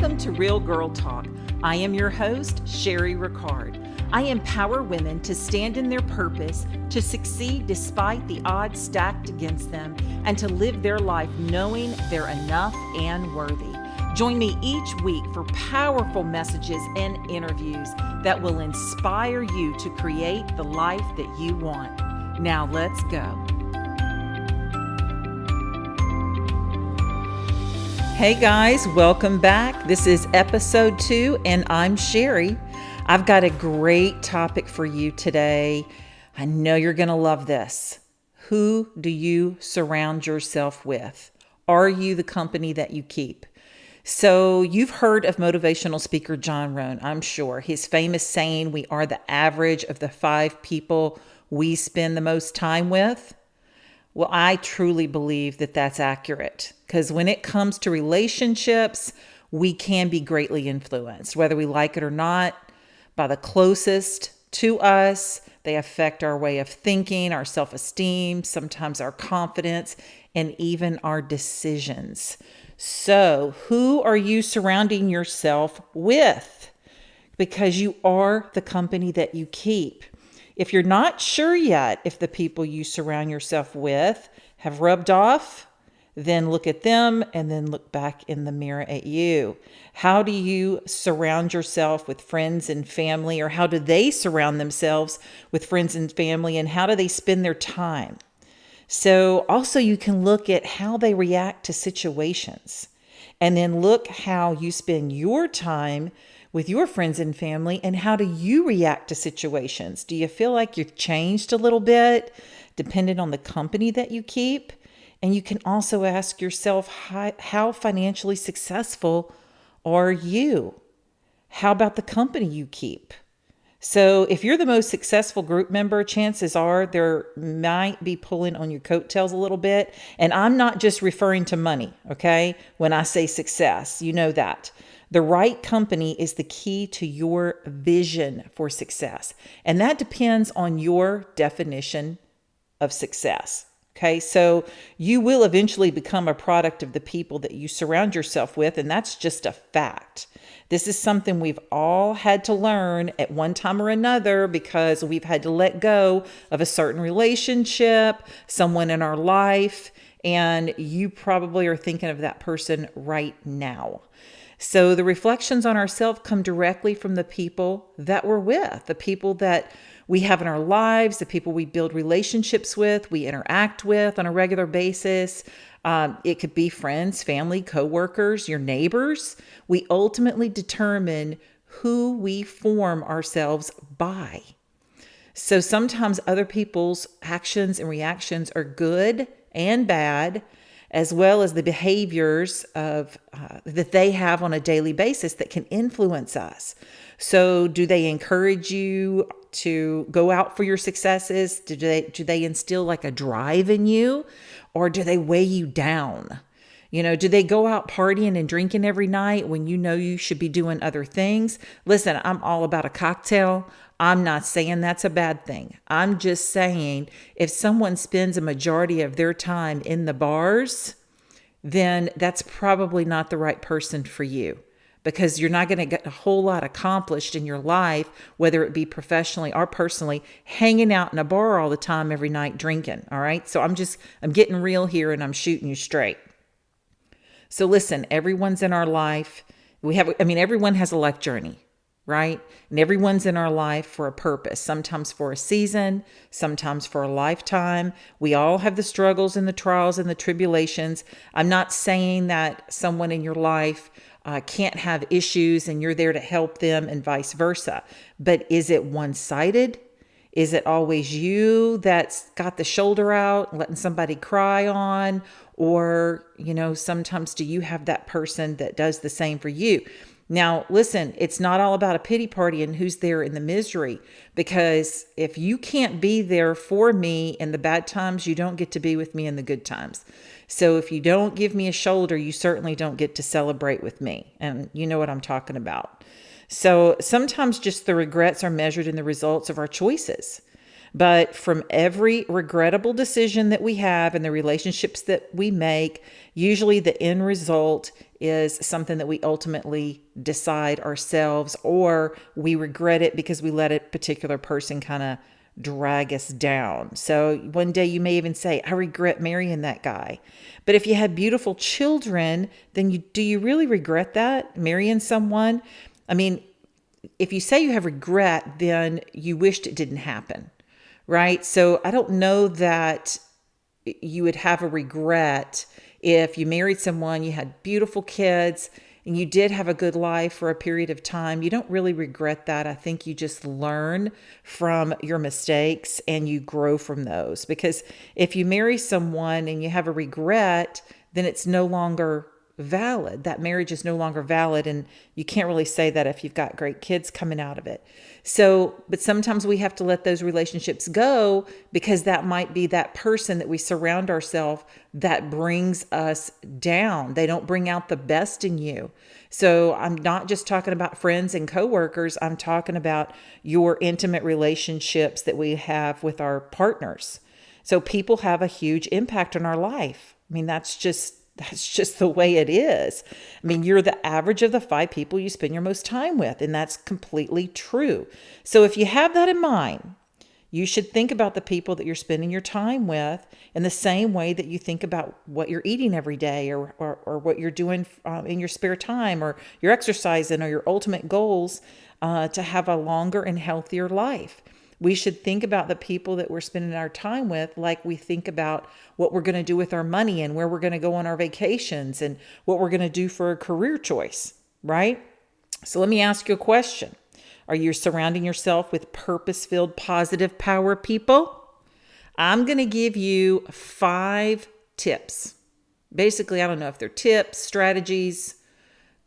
Welcome to Real Girl Talk. I am your host, Sherry Ricard. I empower women to stand in their purpose, to succeed despite the odds stacked against them, and to live their life knowing they're enough and worthy. Join me each week for powerful messages and interviews that will inspire you to create the life that you want. Now let's go. Hey guys, welcome back. This is episode 2 and I'm Sherry. I've got a great topic for you today. I know you're going to love this. Who do you surround yourself with? Are you the company that you keep? So you've heard of motivational speaker John Rohn, I'm sure. His famous saying, we are the average of the 5 people we spend the most time with. Well, I truly believe that that's accurate because when it comes to relationships, we can be greatly influenced, whether we like it or not, by the closest to us. They affect our way of thinking, our self-esteem, sometimes our confidence, and even our decisions. So, who are you surrounding yourself with? Because you are the company that you keep. If you're not sure yet if the people you surround yourself with have rubbed off, then look at them and then look back in the mirror at you. How do you surround yourself with friends and family, or how do they surround themselves with friends and family, and how do they spend their time? So also you can look at how they react to situations, and then look how you spend your time with your friends and family, and how do you react to situations? Do you feel like you've changed a little bit depending on the company that you keep? And you can also ask yourself, how financially successful are you? How about the company you keep? So if you're the most successful group member, chances are there might be pulling on your coattails a little bit. And I'm not just referring to money, okay? When I say success, you know that. The right company is the key to your vision for success. And that depends on your definition of success. Okay, so you will eventually become a product of the people that you surround yourself with, and that's just a fact. This is something we've all had to learn at one time or another because we've had to let go of a certain relationship, someone in our life, and you probably are thinking of that person right now. So the reflections on ourselves come directly from the people that we're with, the people that we have in our lives, the people we build relationships with, we interact with on a regular basis. It could be friends, family, coworkers, your neighbors. We ultimately determine who we form ourselves by. So sometimes other people's actions and reactions are good and bad, as well as the behaviors of that they have on a daily basis that can influence us. So do they encourage you to go out for your successes? Do they instill like a drive in you, or do they weigh you down? You know, do they go out partying and drinking every night when you know you should be doing other things? Listen, I'm all about a cocktail. I'm not saying that's a bad thing. I'm just saying if someone spends a majority of their time in the bars, then that's probably not the right person for you, because you're not going to get a whole lot accomplished in your life, whether it be professionally or personally, hanging out in a bar all the time every night drinking. All right. So I'm getting real here and I'm shooting you straight. So listen, everyone's in our life. Everyone has a life journey, right? And everyone's in our life for a purpose, sometimes for a season, sometimes for a lifetime. We all have the struggles and the trials and the tribulations. I'm not saying that someone in your life can't have issues and you're there to help them and vice versa. But is it one-sided? Is it always you that's got the shoulder out, letting somebody cry on? Or, sometimes do you have that person that does the same for you? Now, listen, it's not all about a pity party and who's there in the misery, because if you can't be there for me in the bad times, you don't get to be with me in the good times. So if you don't give me a shoulder, you certainly don't get to celebrate with me. And you know what I'm talking about. So sometimes just the regrets are measured in the results of our choices. But from every regrettable decision that we have and the relationships that we make, usually the end result is something that we ultimately decide ourselves, or we regret it because we let a particular person kind of drag us down. So one day you may even say, I regret marrying that guy. But if you had beautiful children, then do you really regret that, marrying someone? I mean, if you say you have regret, then you wished it didn't happen, right? So I don't know that you would have a regret if you married someone, you had beautiful kids, and you did have a good life for a period of time. You don't really regret that. I think you just learn from your mistakes and you grow from those. Because if you marry someone and you have a regret, then it's no longer valid. That marriage is no longer valid. And you can't really say that if you've got great kids coming out of it. So, but sometimes we have to let those relationships go because that might be that person that we surround ourselves that brings us down. They don't bring out the best in you. So I'm not just talking about friends and coworkers. I'm talking about your intimate relationships that we have with our partners. So people have a huge impact on our life. I mean, that's just the way it is. I mean, you're the average of the 5 people you spend your most time with, and that's completely true. So if you have that in mind, you should think about the people that you're spending your time with in the same way that you think about what you're eating every day or what you're doing in your spare time or your exercising or your ultimate goals to have a longer and healthier life. We should think about the people that we're spending our time with like we think about what we're going to do with our money and where we're going to go on our vacations and what we're going to do for a career choice, right? So let me ask you a question. Are you surrounding yourself with purpose-filled, positive power people? I'm going to give you 5 tips. Basically, I don't know if they're tips, strategies,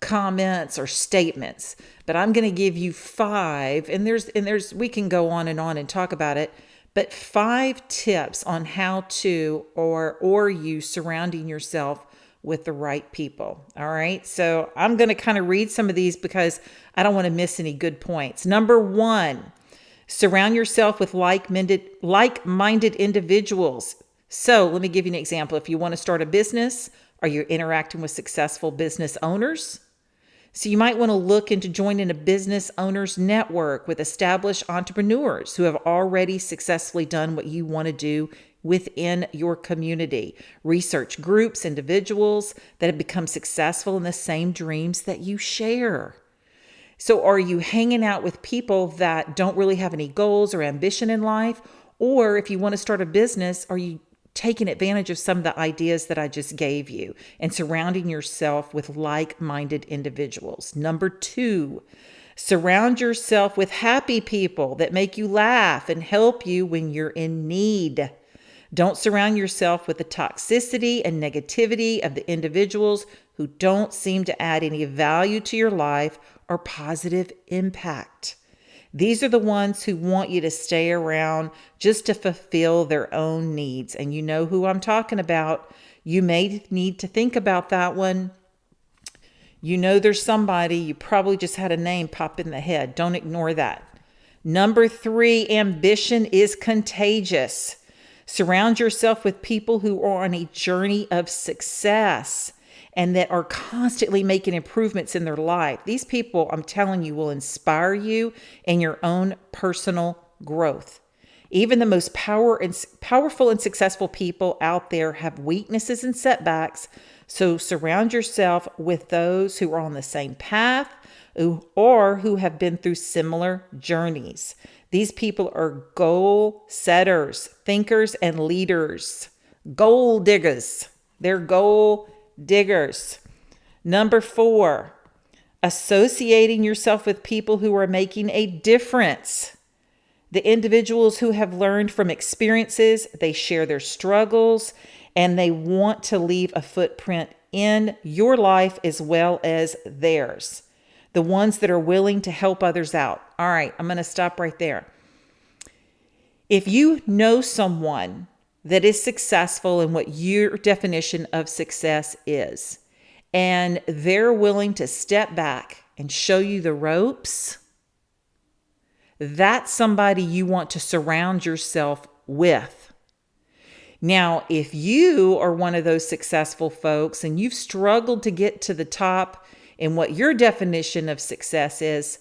comments, or statements, but I'm going to give you 5, and there's we can go on and talk about it, but 5 tips on how to or you surrounding yourself with the right people. All right. So I'm going to kind of read some of these because I don't want to miss any good points. Number 1, surround yourself with like-minded individuals. So let me give you an example. If you want to start a business, are you interacting with successful business owners? So you might want to look into joining a business owners network with established entrepreneurs who have already successfully done what you want to do within your community. Research groups, individuals that have become successful in the same dreams that you share. So are you hanging out with people that don't really have any goals or ambition in life? Or if you want to start a business, are you taking advantage of some of the ideas that I just gave you and surrounding yourself with like-minded individuals? Number 2, surround yourself with happy people that make you laugh and help you when you're in need. Don't surround yourself with the toxicity and negativity of the individuals who don't seem to add any value to your life or positive impact. These are the ones who want you to stay around just to fulfill their own needs. And you know who I'm talking about. You may need to think about that one. You know there's somebody, you probably just had a name pop in the head. Don't ignore that. Number 3, ambition is contagious. Surround yourself with people who are on a journey of success and that are constantly making improvements in their life. These people, I'm telling you, will inspire you in your own personal growth. Even the most powerful and successful people out there have weaknesses and setbacks. So surround yourself with those who are on the same path or who have been through similar journeys. These people are goal setters, thinkers, and leaders. Goal diggers. They're goal diggers. Number 4, associating yourself with people who are making a difference. The individuals who have learned from experiences, they share their struggles, and they want to leave a footprint in your life as well as theirs. The ones that are willing to help others out. All right, I'm going to stop right there. If you know someone that is successful in what your definition of success is, and they're willing to step back and show you the ropes, that's somebody you want to surround yourself with. Now, if you are one of those successful folks and you've struggled to get to the top in what your definition of success is,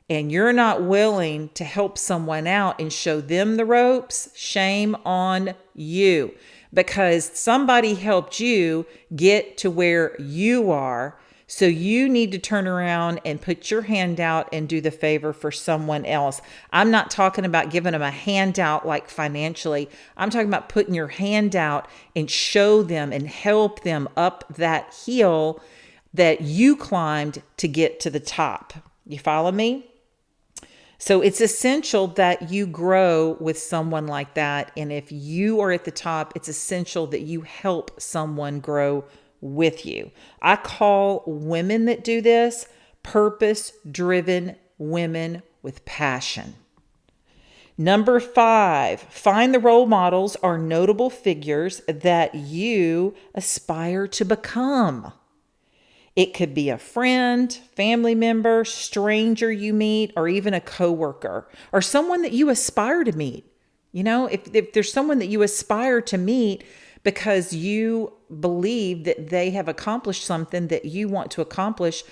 and you're not willing to help someone out and show them the ropes, shame on you, because somebody helped you get to where you are. So you need to turn around and put your hand out and do the favor for someone else. I'm not talking about giving them a handout like financially. I'm talking about putting your hand out and show them and help them up that hill that you climbed to get to the top. You follow me? So it's essential that you grow with someone like that. And if you are at the top, it's essential that you help someone grow with you. I call women that do this purpose-driven women with passion. Number 5, find the role models or notable figures that you aspire to become. It could be a friend, family member, stranger you meet, or even a coworker, or someone that you aspire to meet. You know, if there's someone that you aspire to meet because you believe that they have accomplished something that you want to accomplish,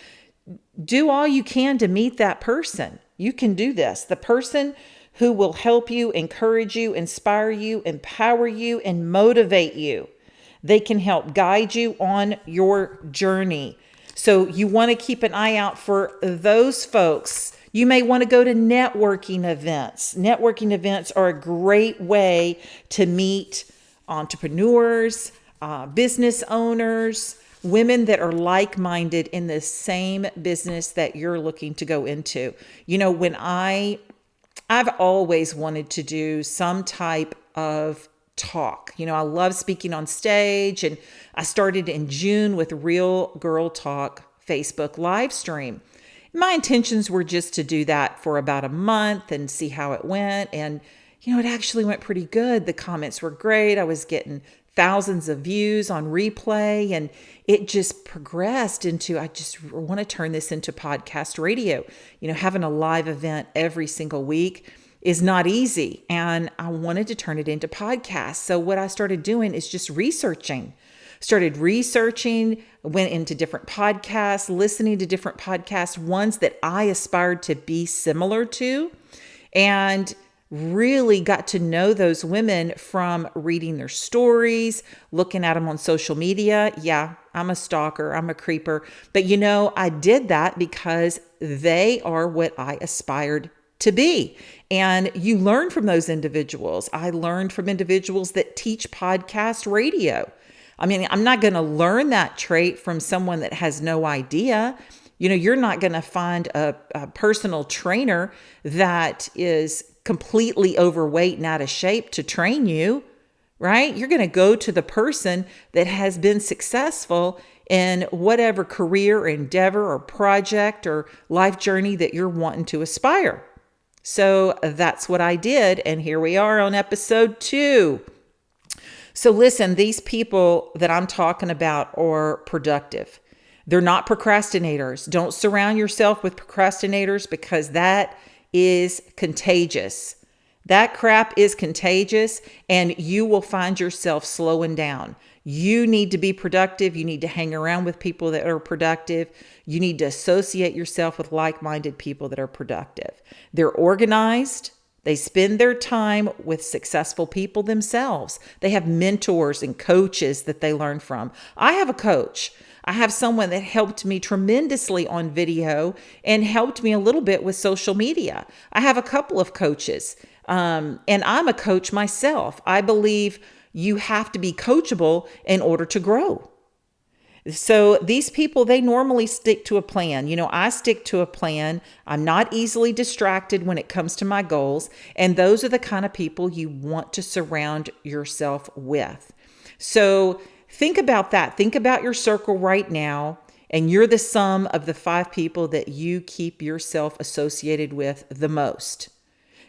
do all you can to meet that person. You can do this. The person who will help you, encourage you, inspire you, empower you, and motivate you. They can help guide you on your journey. So you want to keep an eye out for those folks. You may want to go to networking events. Networking events are a great way to meet entrepreneurs, business owners, women that are like-minded in the same business that you're looking to go into. You know, I've always wanted to do some type of talk. You know, I love speaking on stage, and I started in June with Real Girl Talk Facebook live stream. My intentions were just to do that for about a month and see how it went. And, you know, it actually went pretty good. The comments were great. I was getting thousands of views on replay, and it just progressed into, I just want to turn this into podcast radio. You know, having a live event every single week is not easy, and I wanted to turn it into podcasts. So what I started doing is just started researching, went into different podcasts, listening to different podcasts, ones that I aspired to be similar to, and really got to know those women from reading their stories, looking at them on social media. Yeah, I'm a stalker, I'm a creeper, but you know, I did that because they are what I aspired to be. And you learn from those individuals. I learned from individuals that teach podcast radio. I mean, I'm not going to learn that trait from someone that has no idea. You know, you're not going to find a personal trainer that is completely overweight and out of shape to train you, right? You're going to go to the person that has been successful in whatever career, endeavor, or project or life journey that you're wanting to aspire. So that's what I did. And here we are on episode 2. So listen, these people that I'm talking about are productive. They're not procrastinators. Don't surround yourself with procrastinators, because that is contagious. That crap is contagious, and you will find yourself slowing down. You need to be productive. You need to hang around with people that are productive. You need to associate yourself with like-minded people that are productive. They're organized. They spend their time with successful people themselves. They have mentors and coaches that they learn from. I have a coach. I have someone that helped me tremendously on video and helped me a little bit with social media. I have a couple of coaches, and I'm a coach myself. I believe you have to be coachable in order to grow. So these people, they normally stick to a plan. You know, I stick to a plan. I'm not easily distracted when it comes to my goals. And those are the kind of people you want to surround yourself with. So think about that. Think about your circle right now. And you're the sum of the 5 people that you keep yourself associated with the most.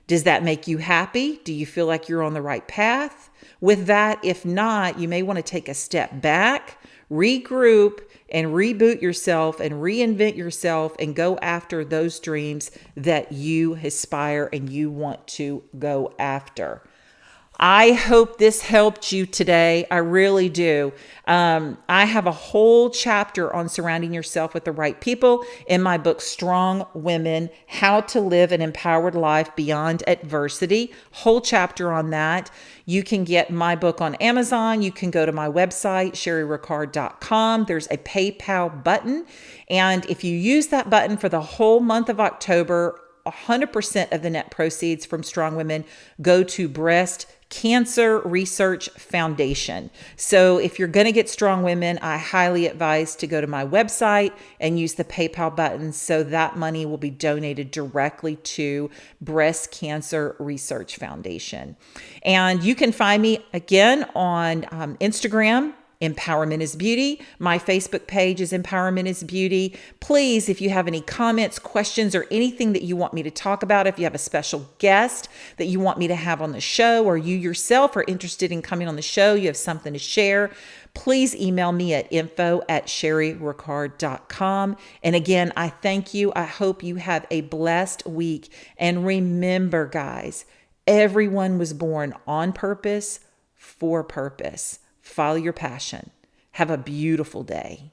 Does that make you happy? Do you feel like you're on the right path with that? If not, you may want to take a step back, regroup and reboot yourself and reinvent yourself and go after those dreams that you aspire and you want to go after. I hope this helped you today. I really do. I have a whole chapter on surrounding yourself with the right people in my book, Strong Women, How to Live an Empowered Life Beyond Adversity. Whole chapter on that. You can get my book on Amazon. You can go to my website, sherryricard.com. There's a PayPal button. And if you use that button for the whole month of October, 100% of the net proceeds from Strong Women go to Breast Cancer Research Foundation. So if you're going to get Strong Women, I highly advise to go to my website and use the PayPal button so that money will be donated directly to Breast Cancer Research Foundation. And you can find me again on Instagram, Empowerment is Beauty. My Facebook page is Empowerment is Beauty. Please, if you have any comments, questions, or anything that you want me to talk about, if you have a special guest that you want me to have on the show, or you yourself are interested in coming on the show, you have something to share, please email me at info@sherryricard.com. And again, I thank you. I hope you have a blessed week. And remember, guys, everyone was born on purpose, for purpose. Follow your passion. Have a beautiful day.